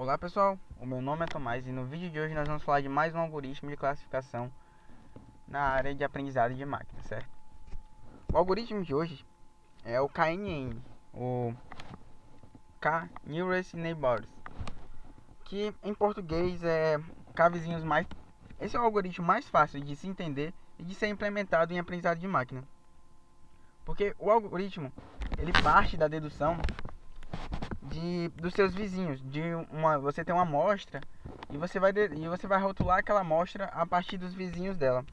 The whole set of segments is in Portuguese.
Olá pessoal, o meu nome é Tomás e no vídeo de hoje nós vamos falar de mais um algoritmo de classificação na área de aprendizado de máquina, certo? O algoritmo de hoje é o KNN, o K-Nearest Neighbors, que em português é K-vizinhos mais... Esse é o algoritmo mais fácil de se entender e de ser implementado em aprendizado de máquina. Porque o algoritmo, ele parte da dedução dos seus vizinhos, você tem uma amostra e você vai rotular aquela amostra a partir dos vizinhos dela.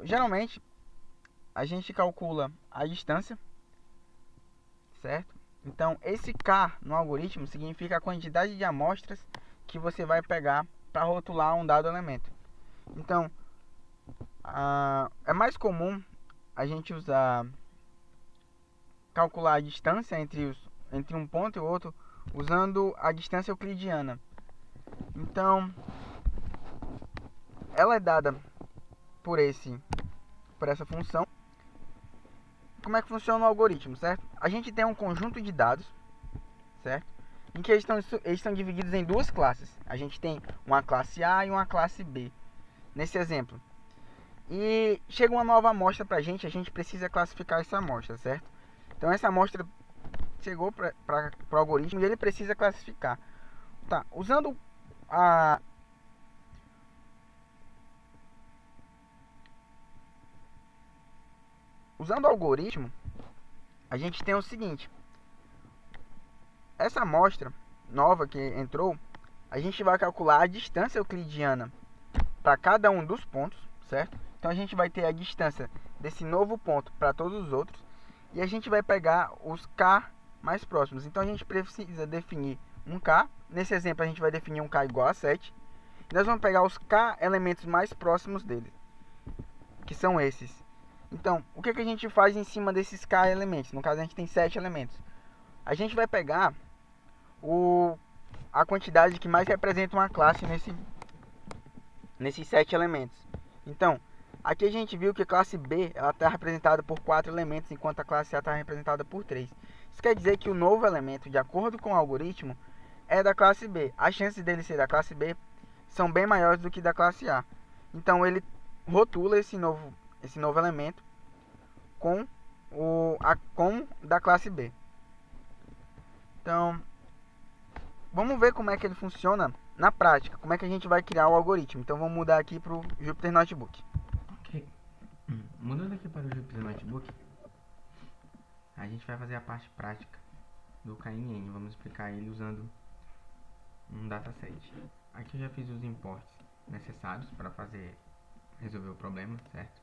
Geralmente a gente calcula a distância, certo? Então esse K no algoritmo significa a quantidade de amostras que você vai pegar para rotular um dado elemento. Então é mais comum a gente calcular a distância entre um ponto e outro usando a distância euclidiana. Então, ela é dada por essa função. Como é que funciona o algoritmo, certo? A gente tem um conjunto de dados, certo? Em que eles estão divididos em duas classes. A gente tem uma classe A e uma classe B, nesse exemplo. E chega uma nova amostra para a gente precisa classificar essa amostra, certo? Então essa amostra chegou para o algoritmo e ele precisa classificar. Tá, usando o algoritmo, a gente tem o seguinte: essa amostra nova que entrou, a gente vai calcular a distância euclidiana para cada um dos pontos, certo? Então a gente vai ter a distância desse novo ponto para todos os outros e a gente vai pegar os K mais próximos. Então a gente precisa definir um K. Nesse exemplo a gente vai definir um K igual a 7. E nós vamos pegar os K elementos mais próximos dele, que são esses. Então, o que a gente faz em cima desses K elementos? No caso a gente tem 7 elementos. A gente vai pegar a quantidade que mais representa uma classe nesses 7 elementos. Então, aqui a gente viu que a classe B está representada por 4 elementos, enquanto a classe A está representada por 3. Isso quer dizer que o novo elemento, de acordo com o algoritmo, é da classe B. As chances dele ser da classe B são bem maiores do que da classe A. Então, ele rotula esse novo elemento com da classe B. Então, vamos ver como é que ele funciona na prática, como é que a gente vai criar o algoritmo. Então vamos mudar aqui para o Jupyter Notebook. Ok, mudando aqui para o Jupyter Notebook, a gente vai fazer a parte prática do KNN. Vamos explicar ele usando um dataset. Aqui eu já fiz os imports necessários para resolver o problema, certo?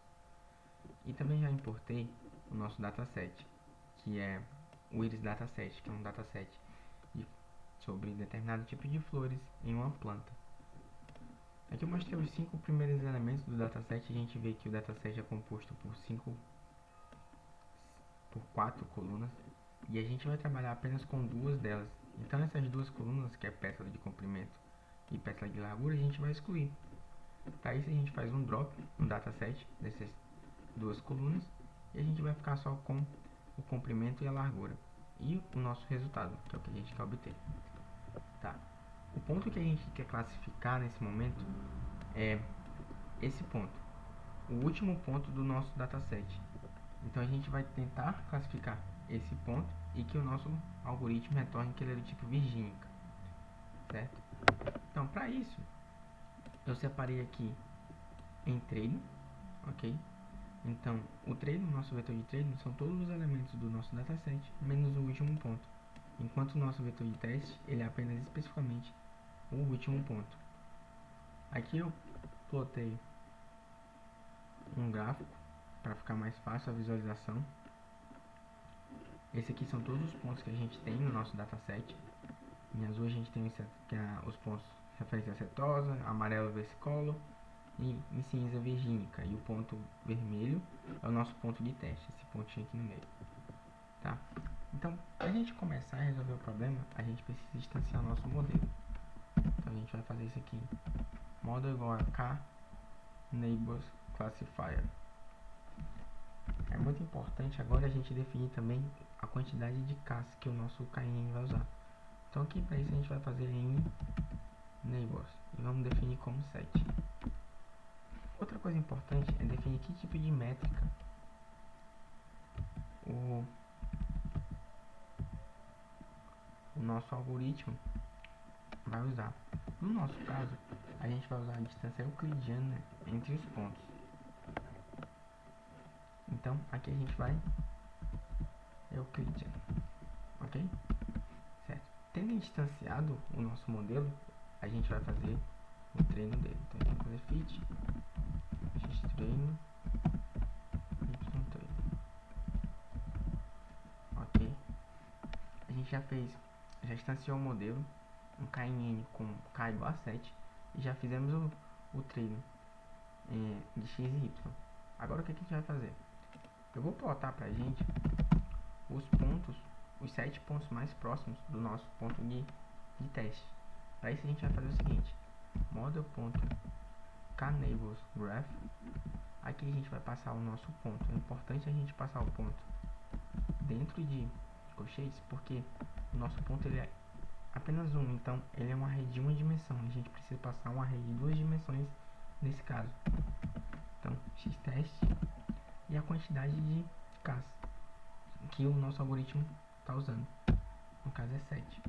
E também já importei o nosso dataset, que é o Iris Dataset, que é um dataset sobre determinado tipo de flores em uma planta. Aqui eu mostrei os 5 primeiros elementos do dataset. A gente vê que o dataset é composto por 4 colunas e a gente vai trabalhar apenas com 2 delas. Então essas 2 colunas, que é pétala de comprimento e pétala de largura, a gente vai excluir. Para isso a gente faz um drop no dataset dessas 2 colunas e a gente vai ficar só com o comprimento e a largura e o nosso resultado, que é o que a gente quer obter. Tá. O ponto que a gente quer classificar nesse momento é esse ponto, o último ponto do nosso dataset. Então a gente vai tentar classificar esse ponto e que o nosso algoritmo retorne que ele é do tipo virgínica, certo? Então, para isso, eu separei aqui em treino, ok? Então, o treino, nosso vetor de treino, são todos os elementos do nosso dataset, menos o último ponto. Enquanto o nosso vetor de teste, ele é apenas especificamente o último ponto. Aqui eu plotei um gráfico para ficar mais fácil a visualização. Esse aqui são todos os pontos que a gente tem no nosso dataset. Em azul a gente tem os pontos referentes à setosa, amarelo versicolo e em cinza virgínica. E o ponto vermelho é o nosso ponto de teste, esse pontinho aqui no meio. Tá? Então, para a gente começar a resolver o problema, a gente precisa instanciar o nosso modelo. Então a gente vai fazer isso aqui. Model igual a K Neighbors Classifier. É muito importante agora a gente definir também a quantidade de Ks que o nosso KNN vai usar. Então aqui para isso a gente vai fazer em neighbors e vamos definir como set. Outra coisa importante é definir que tipo de métrica o nosso algoritmo vai usar. No nosso caso, a gente vai usar a distância euclidiana entre os pontos. Então aqui a gente vai Euclidean, ok? Certo. Tendo distanciado o nosso modelo, a gente vai fazer o treino dele. Então a gente vai fazer fit x treino y treino, ok? A gente já distanciou o modelo, um KNN com k igual a 7, e já fizemos o treino de x e y. Agora o que a gente vai fazer? Eu vou plotar pra gente os pontos, os 7 pontos mais próximos do nosso ponto de teste. Para isso a gente vai fazer o seguinte: model.kNeighborsGraph. Aqui a gente vai passar o nosso ponto. É importante a gente passar o ponto dentro de colchetes, porque o nosso ponto ele é apenas um, então ele é um array de uma dimensão. A gente precisa passar um array de 2 dimensões nesse caso. Então xtest e a quantidade de Ks que o nosso algoritmo está usando. No caso é 7.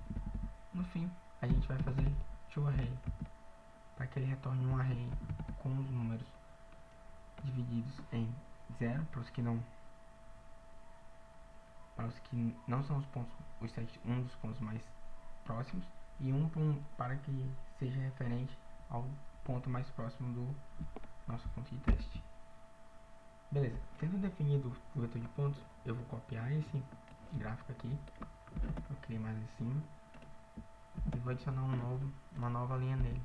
No fim, a gente vai fazer toArray para que ele retorne um array com os números divididos em 0 para os que não são os pontos, um dos pontos mais próximos, e 1 para que seja referente ao ponto mais próximo do nosso ponto de teste. Beleza, tendo definido o vetor de pontos, eu vou copiar esse gráfico aqui, eu criei mais em cima, e vou adicionar uma nova linha nele.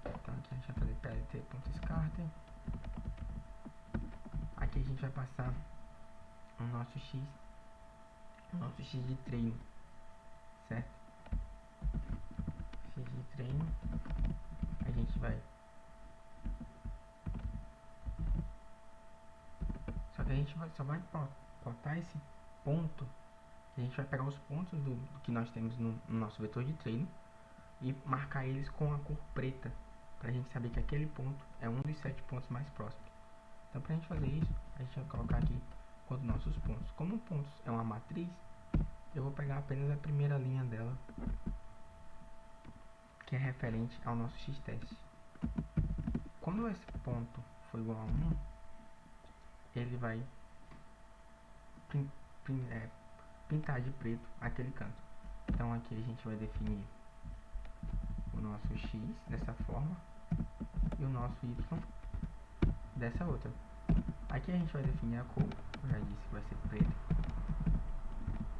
Então aqui a gente vai fazer plt.scatter. Aqui a gente vai passar o nosso x de treino, certo? X de treino, a gente vai, só que a gente só vai plotar esse ponto. A gente vai pegar os pontos do que nós temos no nosso vetor de treino e marcar eles com a cor preta, para a gente saber que aquele ponto é um dos 7 pontos mais próximos. Então para a gente fazer isso, a gente vai colocar aqui quanto nossos pontos. Como pontos é uma matriz, eu vou pegar apenas a primeira linha dela, que é referente ao nosso x-teste. Quando esse ponto for igual a 1, ele vai pintar de preto aquele canto. Então aqui a gente vai definir o nosso x dessa forma e o nosso y dessa outra. Aqui a gente vai definir a cor, eu já disse que vai ser preto,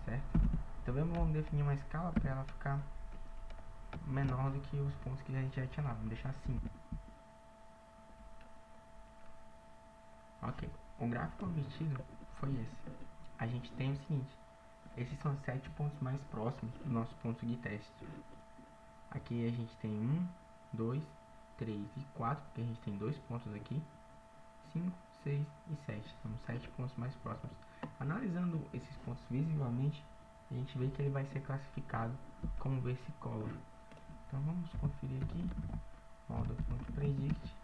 certo? Também vamos definir uma escala para ela ficar menor do que os pontos que a gente já tinha lá, vamos deixar 5. Ok, o gráfico obtido foi esse. A gente tem o seguinte: esses são os 7 pontos mais próximos do nosso ponto de teste. Aqui a gente tem 1, 2, 3 e 4, porque a gente tem 2 pontos aqui. 5, 6 e 7, são 7 pontos mais próximos. Analisando esses pontos visivelmente, a gente vê que ele vai ser classificado como versicolor. Então vamos conferir aqui, model.predict,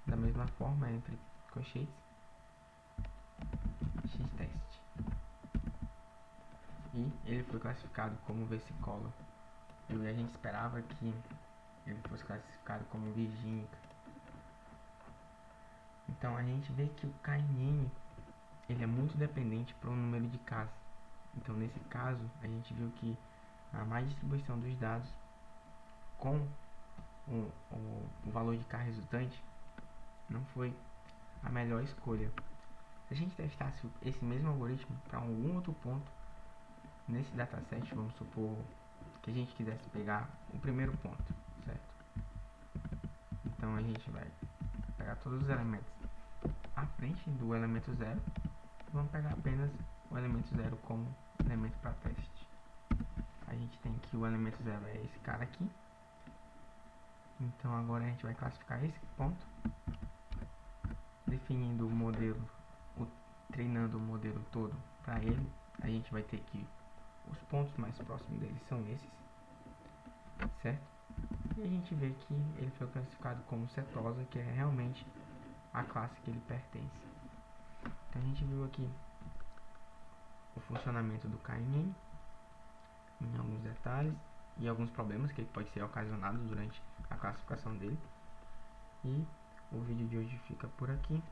da mesma forma entre colchetes, xtest, e ele foi classificado como versicolor. E a gente esperava que ele fosse classificado como virgínica. Então a gente vê que o KNN ele é muito dependente para o número de Ks. Então nesse caso a gente viu que a má distribuição dos dados com o valor de K resultante não foi a melhor escolha. Se a gente testasse esse mesmo algoritmo para algum outro ponto nesse dataset, vamos supor que a gente quisesse pegar o primeiro ponto, certo? Então a gente vai pegar todos os elementos à frente do elemento 0 e vamos pegar apenas o elemento 0 como elemento para teste. A gente tem que o elemento 0 é esse cara aqui. Então agora a gente vai classificar esse ponto, definindo o modelo, treinando o modelo todo para ele. A gente vai ter que Os pontos mais próximos dele são esses, certo? E a gente vê que ele foi classificado como setosa, que é realmente a classe que ele pertence. Então a gente viu aqui o funcionamento do KNN em alguns detalhes e alguns problemas que pode ser ocasionado durante a classificação dele. E o vídeo de hoje fica por aqui.